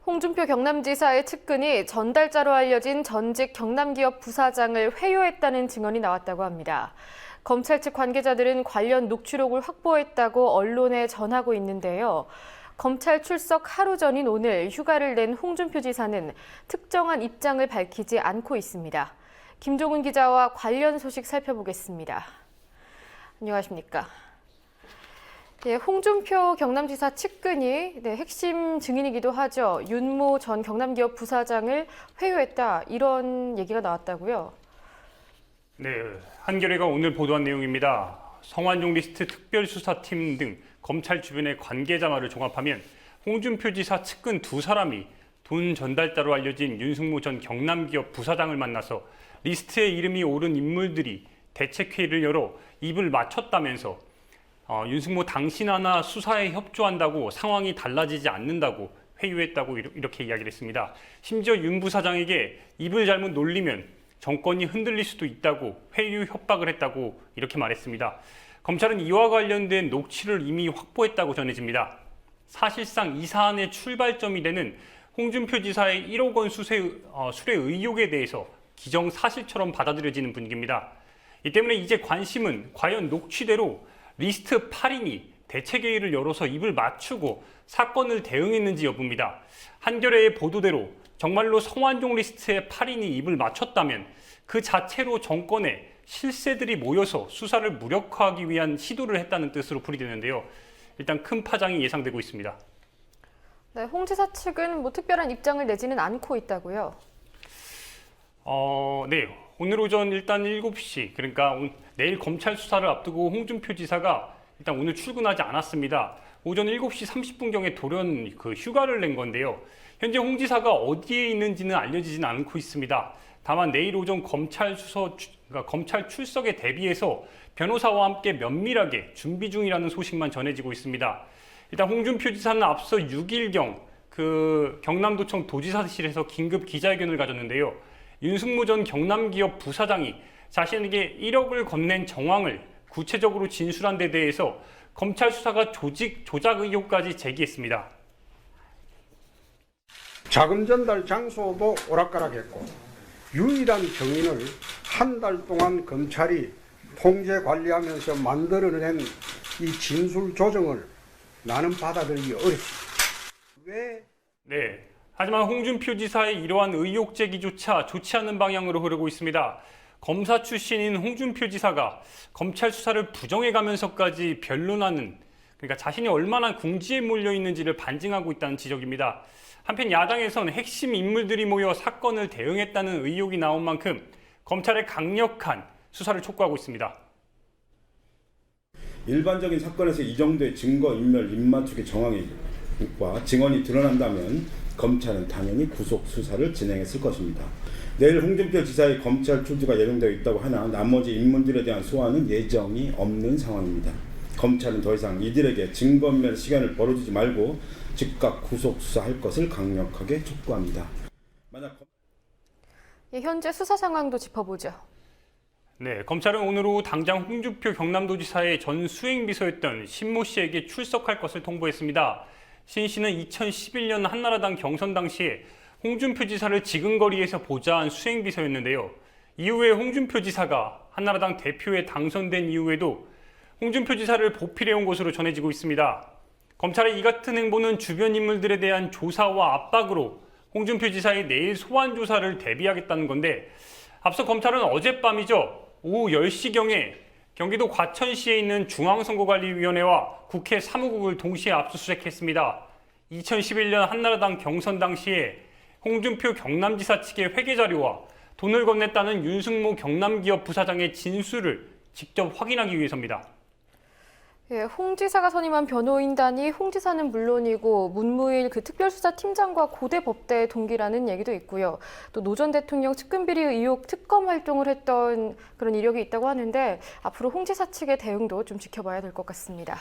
홍준표 경남지사의 측근이 전달자로 알려진 전직 경남기업 부사장을 회유했다는 증언이 나왔다고 합니다. 검찰 측 관계자들은 관련 녹취록을 확보했다고 언론에 전하고 있는데요. 검찰 출석 하루 전인 오늘 휴가를 낸 홍준표 지사는 특정한 입장을 밝히지 않고 있습니다. 김종훈 기자와 관련 소식 살펴보겠습니다. 안녕하십니까? 홍준표 경남지사 측근이 핵심 증인이기도 하죠. 윤모 전 경남기업 부사장을 회유했다, 이런 얘기가 나왔다고요? 네, 한겨레가 오늘 보도한 내용입니다. 성완종 리스트 특별수사팀 등 검찰 주변의 관계자 말을 종합하면 홍준표 지사 측근 두 사람이 돈 전달자로 알려진 윤승모 전 경남기업 부사장을 만나서 리스트에 이름이 오른 인물들이 대책회의를 열어 입을 맞췄다면서 윤승모 당신 하나 수사에 협조한다고 상황이 달라지지 않는다고 회유했다고 이렇게 이야기를 했습니다. 심지어 윤 부사장에게 입을 잘못 놀리면 정권이 흔들릴 수도 있다고 회유 협박을 했다고 이렇게 말했습니다. 검찰은 이와 관련된 녹취를 이미 확보했다고 전해집니다. 사실상 이 사안의 출발점이 되는 홍준표 지사의 1억 원 수뢰 의혹에 대해서 기정사실처럼 받아들여지는 분위기입니다. 이 때문에 이제 관심은 과연 녹취대로 리스트 8인이 대책회의를 열어서 입을 맞추고 사건을 대응했는지 여부입니다. 한겨레의 보도대로 정말로 성완종 리스트의 8인이 입을 맞췄다면 그 자체로 정권에 실세들이 모여서 수사를 무력화하기 위한 시도를 했다는 뜻으로 풀이되는데요. 일단 큰 파장이 예상되고 있습니다. 네, 홍 지사 측은 특별한 입장을 내지는 않고 있다고요? 네. 오늘 오전 일단 7시, 그러니까 내일 검찰 수사를 앞두고 홍준표 지사가 일단 오늘 출근하지 않았습니다. 오전 7시 30분경에 돌연 휴가를 낸 건데요. 현재 홍 지사가 어디에 있는지는 알려지진 않고 있습니다. 다만 내일 오전 검찰 출석에 대비해서 변호사와 함께 면밀하게 준비 중이라는 소식만 전해지고 있습니다. 일단 홍준표 지사는 앞서 6일경 경남도청 도지사실에서 긴급 기자회견을 가졌는데요. 윤승모 전 경남기업 부사장이 자신에게 1억을 건넨 정황을 구체적으로 진술한 데 대해서 검찰 수사가 조작 의혹까지 제기했습니다. 자금 전달 장소도 오락가락했고 유일한 증인을 한 달 동안 검찰이 통제 관리하면서 만들어낸 이 진술 조정을 나는 받아들이기 어렵습니다. 네. 하지만 홍준표 지사의 이러한 의혹 제기조차 좋지 않은 방향으로 흐르고 있습니다. 검사 출신인 홍준표 지사가 검찰 수사를 부정해가면서까지 변론하는, 그러니까 자신이 얼마나 궁지에 몰려 있는지를 반증하고 있다는 지적입니다. 한편 야당에선 핵심 인물들이 모여 사건을 대응했다는 의혹이 나온 만큼 검찰의 강력한 수사를 촉구하고 있습니다. 일반적인 사건에서 이 정도의 증거인멸, 입맞추기 정황과 증언이 드러난다면 검찰은 당연히 구속 수사를 진행했을 것입니다. 내일 홍준표 지사의 검찰 출두가 예정되어 있다고 하나 나머지 인물들에 대한 소환은 예정이 없는 상황입니다. 검찰은 더 이상 이들에게 증거인멸 시간을 벌어주지 말고 즉각 구속 수사할 것을 강력하게 촉구합니다. 현재 수사 상황도 짚어보죠. 네, 검찰은 오늘 오후 당장 홍준표 경남도지사의 전 수행비서였던 신모 씨에게 출석할 것을 통보했습니다. 신 씨는 2011년 한나라당 경선 당시에 홍준표 지사를 지근거리에서 보좌한 수행비서였는데요. 이후에 홍준표 지사가 한나라당 대표에 당선된 이후에도 홍준표 지사를 보필해온 것으로 전해지고 있습니다. 검찰의 이 같은 행보는 주변 인물들에 대한 조사와 압박으로 홍준표 지사의 내일 소환 조사를 대비하겠다는 건데, 앞서 검찰은 어젯밤이죠. 오후 10시경에 경기도 과천시에 있는 중앙선거관리위원회와 국회 사무국을 동시에 압수수색했습니다. 2011년 한나라당 경선 당시에 홍준표 경남지사 측의 회계자료와 돈을 건넸다는 윤승모 경남기업 부사장의 진술을 직접 확인하기 위해서입니다. 홍 지사가 선임한 변호인단이 홍 지사는 물론이고 문무일 특별수사팀장과 고대 법대 동기라는 얘기도 있고요. 또 노 전 대통령 측근비리 의혹 특검 활동을 했던 그런 이력이 있다고 하는데 앞으로 홍 지사 측의 대응도 좀 지켜봐야 될 것 같습니다.